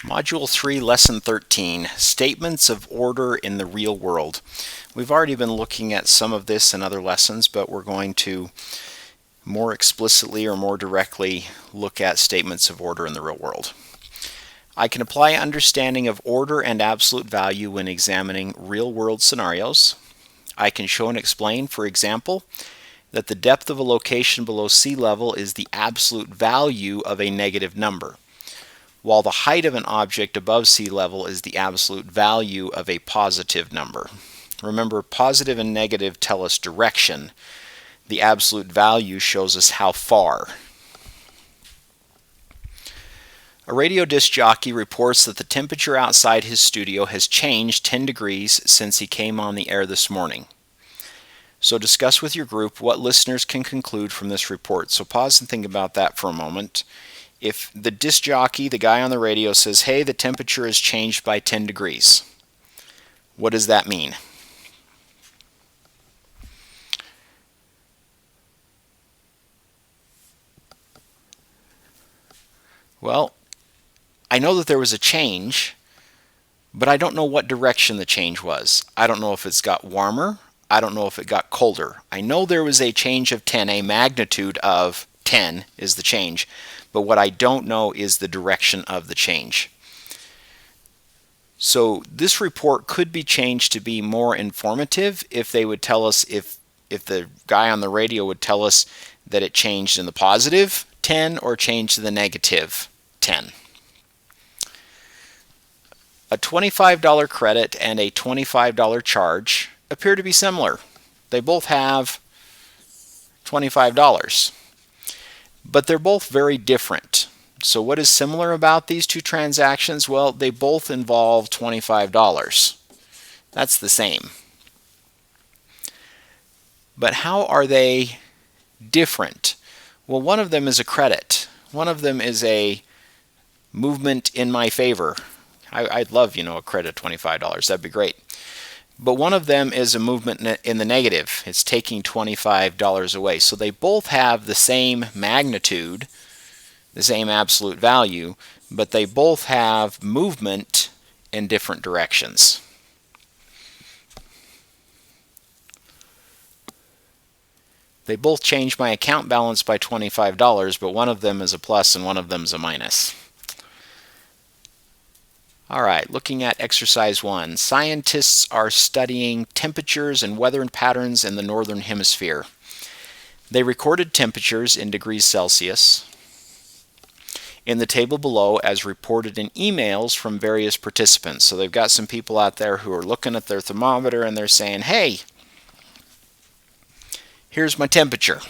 Module 3, Lesson 13, Statements of Order in the Real World. We've already been looking at some of this in other lessons, but we're going to more explicitly or more directly look at statements of order in the real world. I can apply understanding of order and absolute value when examining real-world scenarios. I can show and explain, for example, that the depth of a location below sea level is the absolute value of a negative number, while the height of an object above sea level is the absolute value of a positive number. Remember, positive and negative tell us direction. The absolute value shows us how far. A radio disc jockey reports that the temperature outside his studio has changed 10 degrees since he came on the air this morning. So discuss with your group what listeners can conclude from this report. So pause and think about that for a moment. If the disc jockey, the guy on the radio, says, hey, the temperature has changed by 10 degrees, what does that mean? Well, I know that there was a change, but I don't know what direction the change was. I don't know if it's got warmer. I don't know if it got colder. I know there was a change of 10, a magnitude of 10 is the change, but what I don't know is the direction of the change. So this report could be changed to be more informative if they would tell us, if the guy on the radio would tell us that it changed in the positive 10 or changed to the negative 10. A $25 credit and a $25 charge appear to be similar. They both have $25, but they're both very different. So what is similar about these two transactions? Well, they both involve $25. That's the same. But how are they different? Well, one of them is a credit. One of them is a movement in my favor. I'd love, a credit of $25. That'd be great. But one of them is a movement in the negative. It's taking $25 away. So they both have the same magnitude, the same absolute value, but they both have movement in different directions. They both change my account balance by $25, but one of them is a plus and one of them is a minus. All right, looking at exercise 1. Scientists are studying temperatures and weather patterns in the northern hemisphere. They recorded temperatures in degrees Celsius in the table below as reported in emails from various participants. So they've got some people out there who are looking at their thermometer and they're saying, hey, here's my temperature.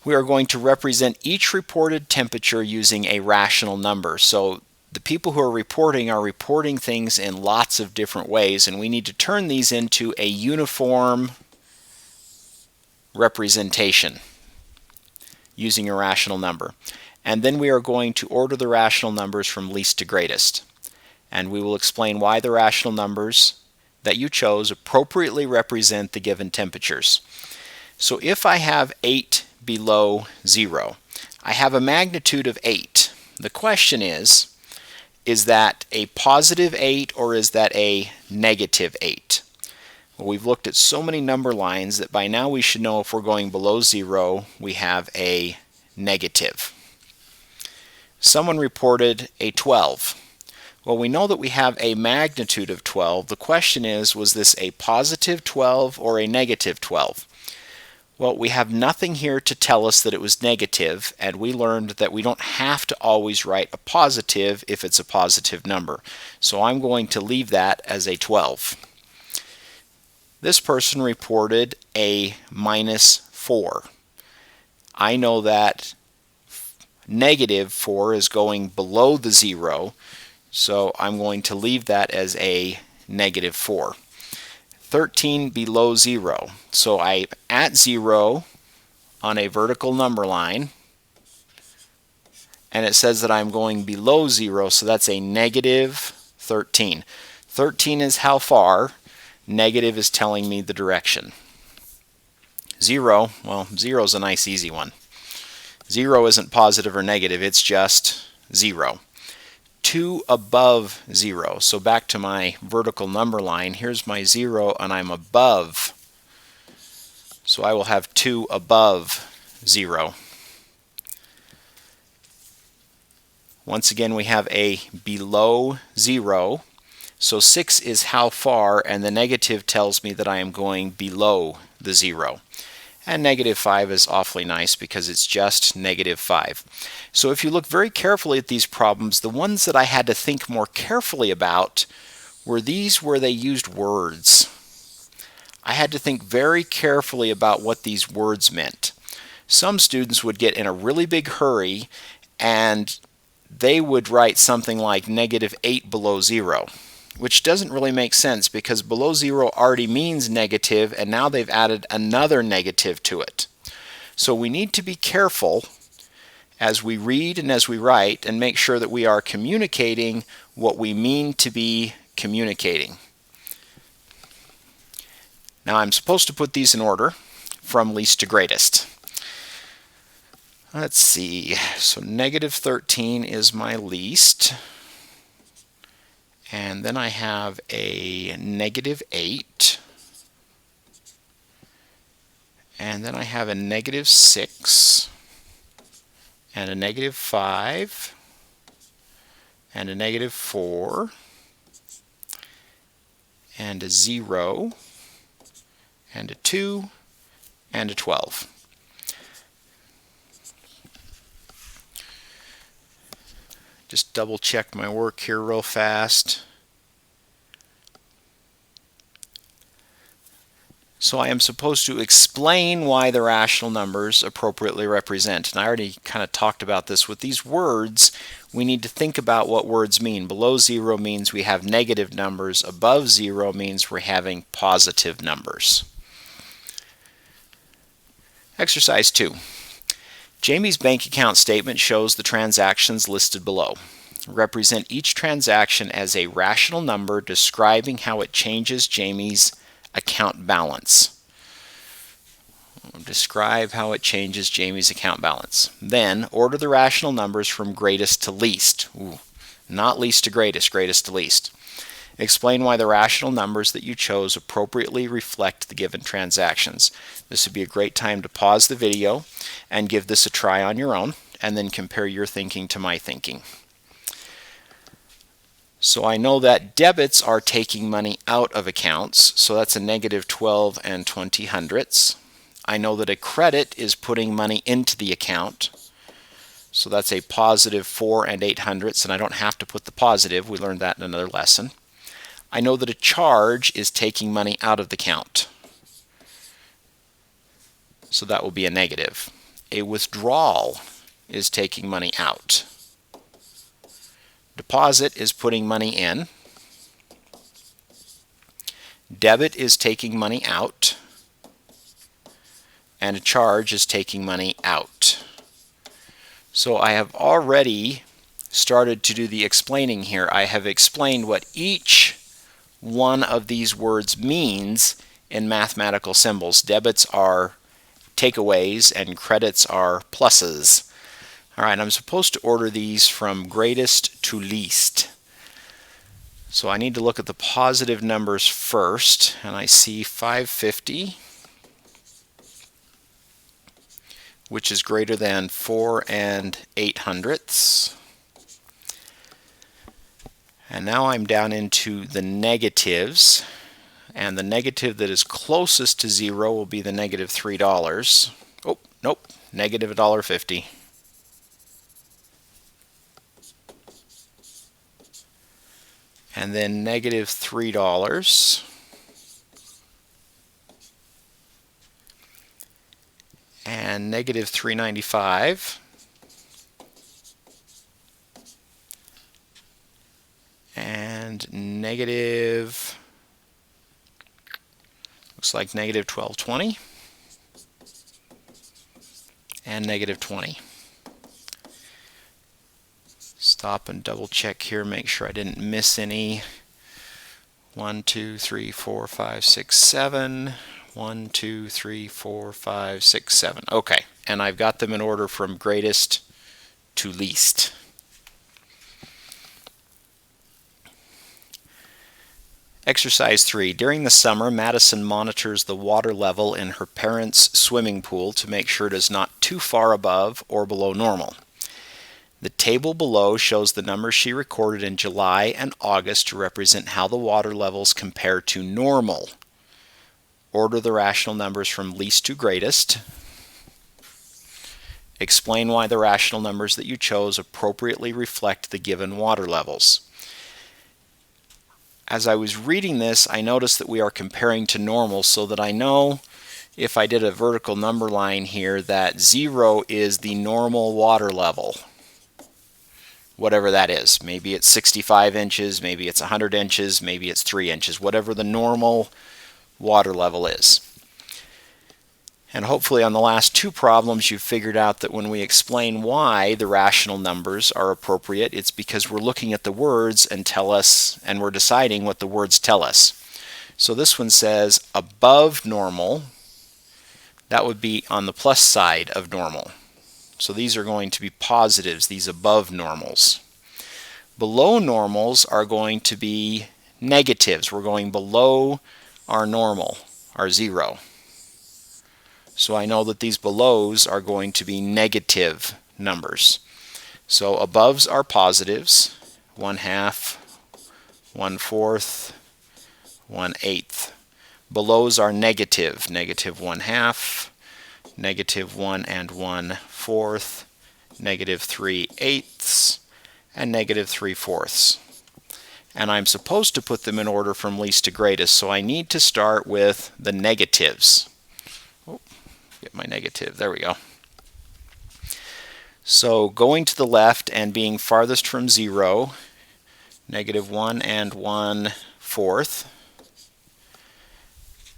We are going to represent each reported temperature using a rational number. So the people who are reporting things in lots of different ways, and we need to turn these into a uniform representation using a rational number. And then we are going to order the rational numbers from least to greatest. And we will explain why the rational numbers that you chose appropriately represent the given temperatures. So if I have 8 below 0, I have a magnitude of 8. The question is that a positive 8 or is that a negative 8? Well, we've looked at so many number lines that by now we should know if we're going below 0, we have a negative. Someone reported a 12. Well, we know that we have a magnitude of 12. The question is, was this a positive 12 or a negative 12? Well, we have nothing here to tell us that it was negative, and we learned that we don't have to always write a positive if it's a positive number. So I'm going to leave that as a 12. This person reported a minus 4. I know that negative 4 is going below the 0, so I'm going to leave that as a negative 4. 13 below 0. So I'm at 0 on a vertical number line, and it says that I'm going below 0, so that's a negative 13. 13 is how far, negative is telling me the direction. 0, well, 0 is a nice easy one. 0 isn't positive or negative, it's just 0. 2 above 0. So back to my vertical number line. Here's my 0 and I'm above. So I will have 2 above 0. Once again, we have a below 0. So 6 is how far, and the negative tells me that I am going below the 0. And negative 5 is awfully nice because it's just negative 5. So if you look very carefully at these problems, the ones that I had to think more carefully about were these where they used words. I had to think very carefully about what these words meant. Some students would get in a really big hurry and they would write something like negative 8 below 0, which doesn't really make sense because below 0 already means negative, and now they've added another negative to it. So we need to be careful as we read and as we write and make sure that we are communicating what we mean to be communicating. Now I'm supposed to put these in order from least to greatest. Let's see, so negative 13 is my least, and then I have a negative 8, and then I have a negative 6, and a negative 5, and a negative 4, and a 0, and a 2, and a 12. Just double check my work here real fast. So I am supposed to explain why the rational numbers appropriately represent. And I already kind of talked about this. With these words, we need to think about what words mean. Below 0 means we have negative numbers. Above 0 means we're having positive numbers. Exercise 2. Jamie's bank account statement shows the transactions listed below. Represent each transaction as a rational number describing how it changes Jamie's account balance. Describe how it changes Jamie's account balance. Then order the rational numbers from greatest to least. Not least to greatest, greatest to least. Explain why the rational numbers that you chose appropriately reflect the given transactions. This would be a great time to pause the video and give this a try on your own, and then compare your thinking to my thinking. So I know that debits are taking money out of accounts, so that's a negative 12 and 20 hundredths. I know that a credit is putting money into the account, so that's a positive 4 and 8 hundredths, and I don't have to put the positive. We learned that in another lesson. I know that a charge is taking money out of the account, so that will be a negative. A withdrawal is taking money out. Deposit is putting money in. Debit is taking money out. And a charge is taking money out. So I have already started to do the explaining here. I have explained what each one of these words means in mathematical symbols. Debits are takeaways and credits are pluses. All right, I'm supposed to order these from greatest to least. So I need to look at the positive numbers first, and I see 550, which is greater than 4 and 8 hundredths. And now I'm down into the negatives, and the negative that is closest to 0 will be the negative $3. Oh, nope, negative $1.50. And then negative $3. And negative $3.95. And negative, looks like negative $12.20. And negative 20. Stop and double check here, make sure I didn't miss any. 1, 2, 3, 4, 5, 6, 7. 1, 2, 3, 4, 5, 6, 7. Okay, and I've got them in order from greatest to least. Exercise 3. During the summer, Madison monitors the water level in her parents' swimming pool to make sure it is not too far above or below normal. The table below shows the numbers she recorded in July and August to represent how the water levels compare to normal. Order the rational numbers from least to greatest. Explain why the rational numbers that you chose appropriately reflect the given water levels. As I was reading this, I noticed that we are comparing to normal, so that I know if I did a vertical number line here that 0 is the normal water level, whatever that is. Maybe it's 65 inches, maybe it's 100 inches, maybe it's 3 inches, whatever the normal water level is. And hopefully on the last two problems you've figured out that when we explain why the rational numbers are appropriate, it's because we're looking at the words and we're deciding what the words tell us. So this one says above normal. That would be on the plus side of normal. So these are going to be positives, these above normals. Below normals are going to be negatives. We're going below our normal, our 0. So I know that these belows are going to be negative numbers. So aboves are positives, 1/2, 1/4, 1/8. Belows are negative, negative 1/2, negative 1 1/4, negative 3/8, and negative 3/4. And I'm supposed to put them in order from least to greatest, so I need to start with the negatives. Get my negative, there we go. So going to the left and being farthest from 0, negative 1 1/4.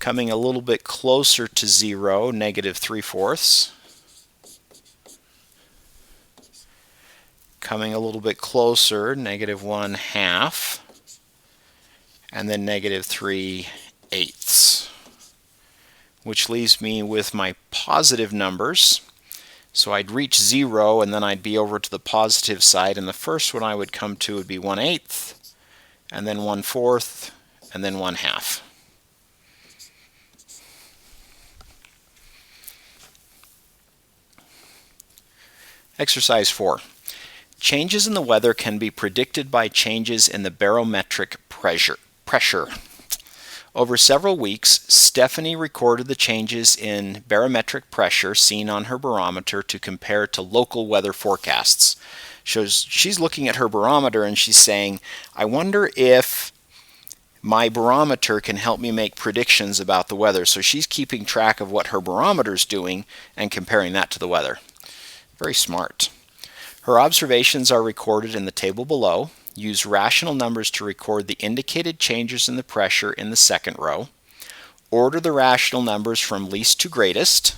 Coming a little bit closer to 0, negative 3/4. Coming a little bit closer, negative 1/2. And then negative 3/8. Which leaves me with my positive numbers. So I'd reach 0 and then I'd be over to the positive side, and the first one I would come to would be 1/8, and then 1/4, and then 1/2. Exercise 4. Changes in the weather can be predicted by changes in the barometric pressure. Over several weeks, Stephanie recorded the changes in barometric pressure seen on her barometer to compare to local weather forecasts. She's looking at her barometer and she's saying, I wonder if my barometer can help me make predictions about the weather. So she's keeping track of what her barometer's doing and comparing that to the weather. Very smart. Her observations are recorded in the table below. Use rational numbers to record the indicated changes in the pressure in the second row. Order the rational numbers from least to greatest.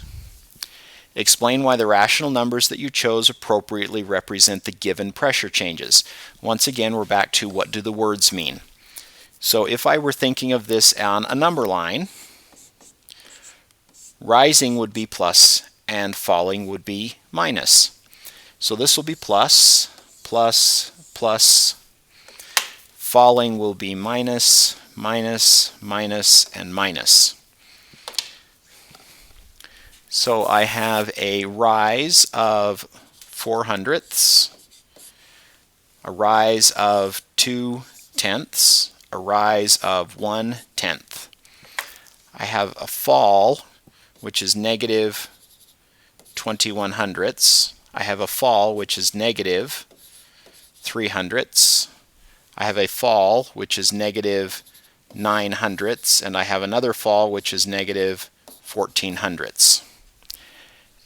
Explain why the rational numbers that you chose appropriately represent the given pressure changes. Once again, we're back to what do the words mean. So if I were thinking of this on a number line, rising would be plus and falling would be minus. So this will be plus, plus, plus. Falling will be minus, minus, minus, and minus. So I have a rise of 4/100, a rise of 2/10, a rise of 1/10. I have a fall, which is negative 21/100. I have a fall, which is negative 3/100. I have a fall, which is negative 9/100, and I have another fall, which is negative 14/100.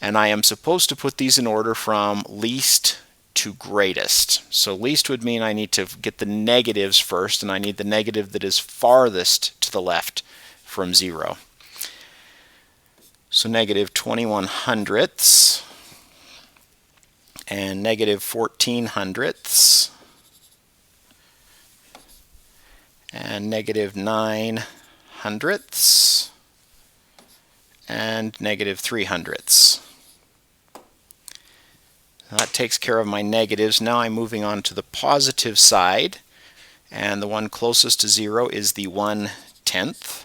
And I am supposed to put these in order from least to greatest. So least would mean I need to get the negatives first, and I need the negative that is farthest to the left from 0. So negative 21/100, and negative 14/100, and negative 9/100, and negative 3/100. That takes care of my negatives. Now I'm moving on to the positive side, And the one closest to 0 is the 1/10,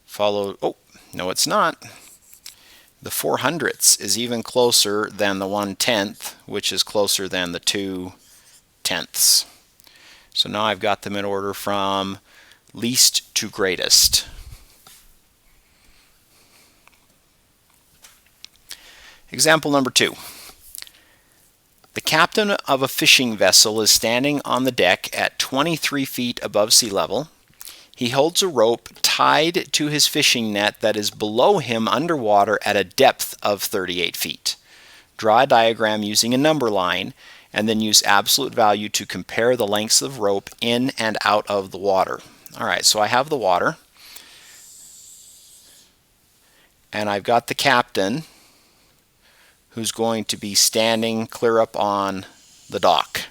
followed, oh, no it's not. The 400ths is even closer than the 1/10, which is closer than the 2/10. So now I've got them in order from least to greatest. Example number 2. The captain of a fishing vessel is standing on the deck at 23 feet above sea level. He holds a rope tied to his fishing net that is below him underwater at a depth of 38 feet. Draw a diagram using a number line and then use absolute value to compare the lengths of rope in and out of the water. Alright, so I have the water and I've got the captain who's going to be standing clear up on the dock.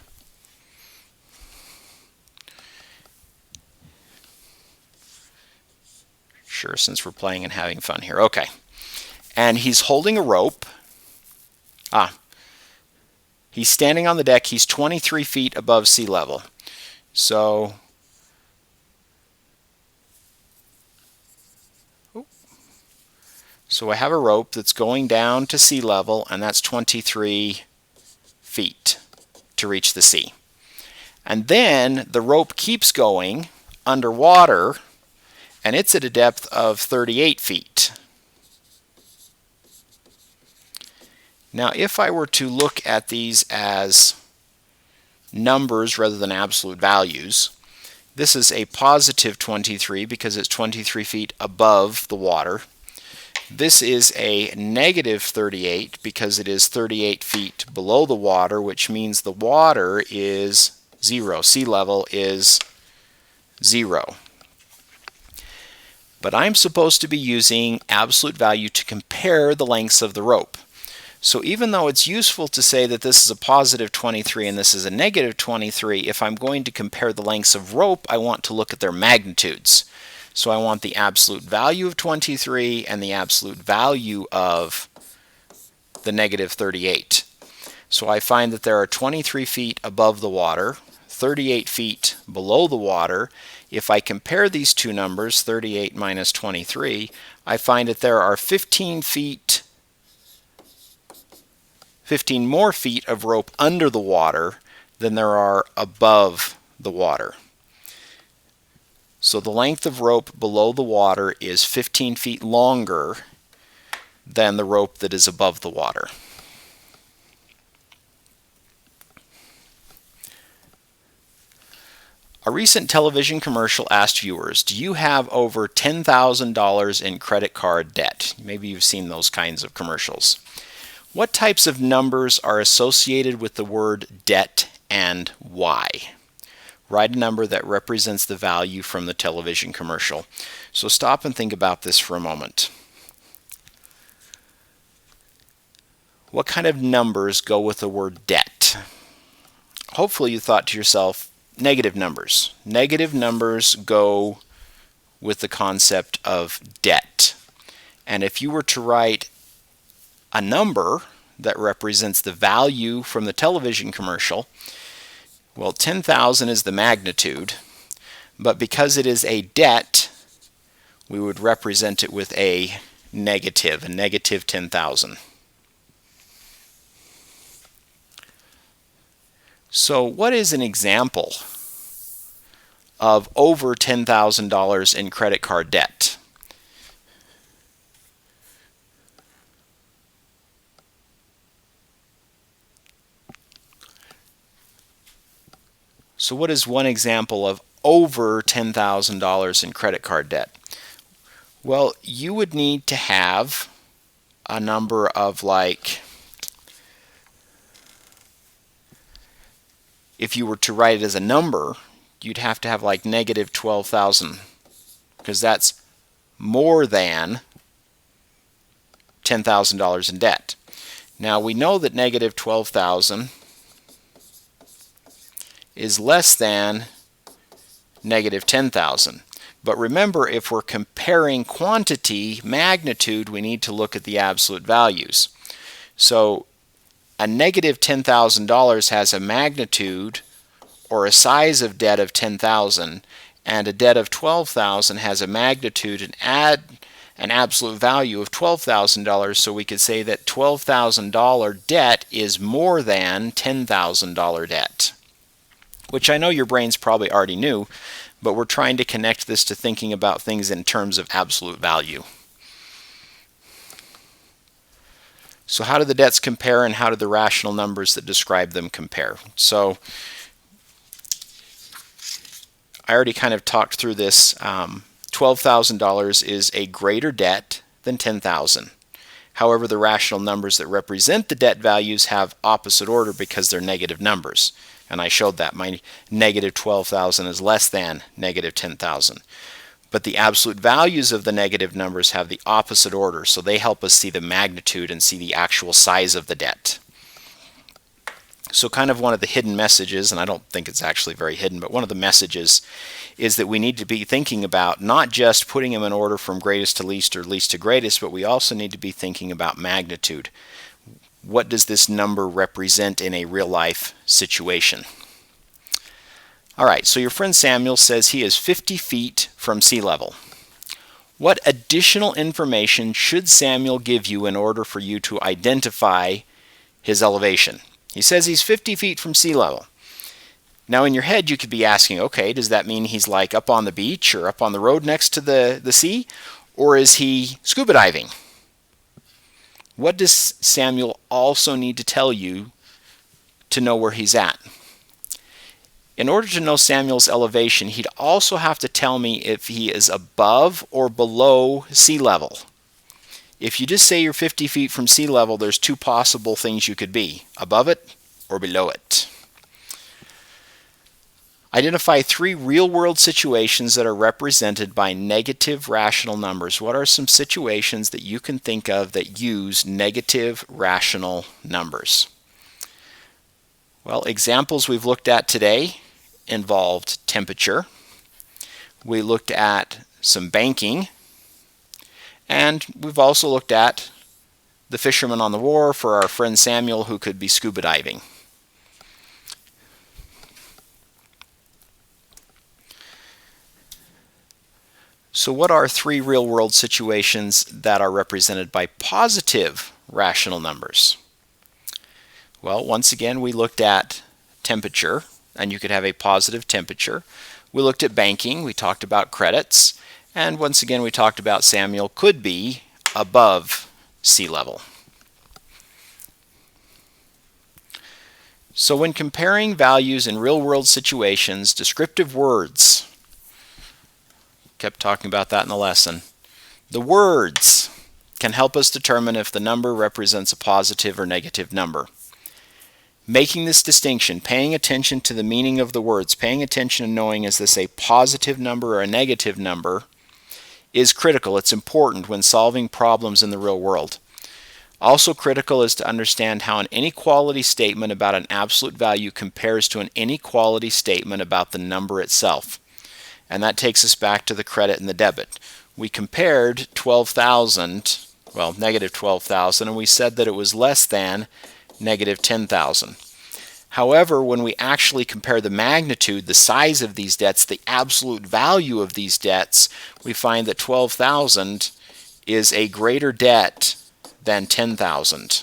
Sure, since we're playing and having fun here. Okay. And he's holding a rope. He's standing on the deck. He's 23 feet above sea level. So I have a rope that's going down to sea level, and that's 23 feet to reach the sea. And then the rope keeps going underwater, and it's at a depth of 38 feet. Now, if I were to look at these as numbers rather than absolute values, this is a positive 23 because it's 23 feet above the water. This is a negative 38 because it is 38 feet below the water, which means the water is 0. Sea level is 0. But I'm supposed to be using absolute value to compare the lengths of the rope. So even though it's useful to say that this is a positive 23 and this is a negative 23, if I'm going to compare the lengths of rope, I want to look at their magnitudes. So I want the absolute value of 23 and the absolute value of the negative 38. So I find that there are 23 feet above the water, 38 feet below the water. If I compare these two numbers, 38 minus 23, I find that there are 15 more feet of rope under the water than there are above the water. So the length of rope below the water is 15 feet longer than the rope that is above the water. A recent television commercial asked viewers, do you have over $10,000 in credit card debt? Maybe you've seen those kinds of commercials. What types of numbers are associated with the word debt and why? Write a number that represents the value from the television commercial. So stop and think about this for a moment. What kind of numbers go with the word debt? Hopefully you thought to yourself, negative numbers. Negative numbers go with the concept of debt. And if you were to write a number that represents the value from the television commercial, well, 10,000 is the magnitude, but because it is a debt, we would represent it with a negative 10,000. So what is an example of over $10,000 in credit card debt? So what is one example of over $10,000 in credit card debt? Well, you would need to have a number of if you were to write it as a number, you'd have to have like negative 12,000 because that's more than $10,000 in debt. Now we know that negative 12,000 is less than negative 10,000. But remember, if we're comparing quantity, magnitude, we need to look at the absolute values. So a negative $10,000 has a magnitude or a size of debt of 10,000 and a debt of 12,000 has a magnitude and add an absolute value of $12,000, so we could say that $12,000 debt is more than $10,000 debt, which I know your brains probably already knew, but we're trying to connect this to thinking about things in terms of absolute value. So how do the debts compare, and how do the rational numbers that describe them compare? So I already kind of talked through this. $12,000 is a greater debt than $10,000. However, the rational numbers that represent the debt values have opposite order because they're negative numbers. And I showed that. My negative 12,000 is less than negative 10,000. But the absolute values of the negative numbers have the opposite order, so they help us see the magnitude and see the actual size of the debt. So kind of one of the hidden messages, and I don't think it's actually very hidden, but one of the messages is that we need to be thinking about not just putting them in order from greatest to least or least to greatest, but we also need to be thinking about magnitude. What does this number represent in a real life situation? All right, so your friend Samuel says he is 50 feet from sea level. What additional information should Samuel give you in order for you to identify his elevation? He says he's 50 feet from sea level. Now in your head you could be asking, okay, does that mean he's like up on the beach or up on the road next to the sea? Or is he scuba diving? What does Samuel also need to tell you to know where he's at? In order to know Samuel's elevation, he'd also have to tell me if he is above or below sea level. If you just say you're 50 feet from sea level, there's two possible things you could be, above it or below it. Identify 3 real-world situations that are represented by negative rational numbers. What are some situations that you can think of that use negative rational numbers? Well, examples we've looked at today involved temperature. We looked at some banking. And we've also looked at the fisherman on the wharf, or our friend Samuel who could be scuba diving. So what are 3 real-world situations that are represented by positive rational numbers? Well, once again, we looked at temperature, and you could have a positive temperature. We looked at banking, we talked about credits, and once again we talked about Samuel could be above sea level. So when comparing values in real-world situations, descriptive words, kept talking about that in the lesson, the words can help us determine if the number represents a positive or negative number. Making this distinction, paying attention to the meaning of the words, paying attention and knowing is this a positive number or a negative number, is critical. It's important when solving problems in the real world. Also critical is to understand how an inequality statement about an absolute value compares to an inequality statement about the number itself. And that takes us back to the credit and the debit. We compared 12,000, well, negative 12,000, and we said that it was less than negative 10,000. However, when we actually compare the magnitude, the size of these debts, the absolute value of these debts, we find that 12,000 is a greater debt than 10,000.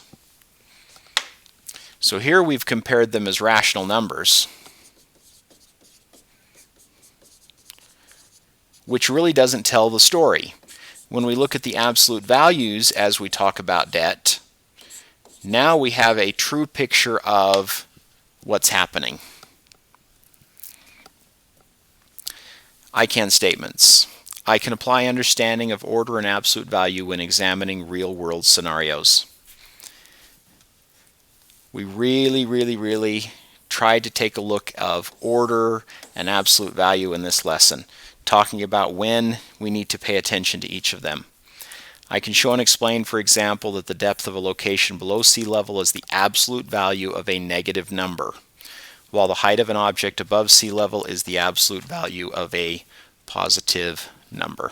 So here we've compared them as rational numbers, which really doesn't tell the story. When we look at the absolute values as we talk about debt, now we have a true picture of what's happening. I can statements. I can apply understanding of order and absolute value when examining real-world scenarios. We really tried to take a look of order and absolute value in this lesson, talking about when we need to pay attention to each of them. I can show and explain, for example, that the depth of a location below sea level is the absolute value of a negative number, while the height of an object above sea level is the absolute value of a positive number.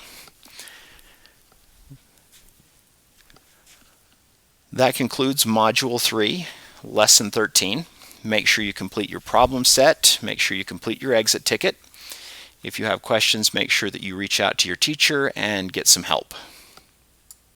That concludes Module 3, Lesson 13. make sure you complete your problem set, make sure you complete your exit ticket. If you have questions, make sure that you reach out to your teacher and get some help.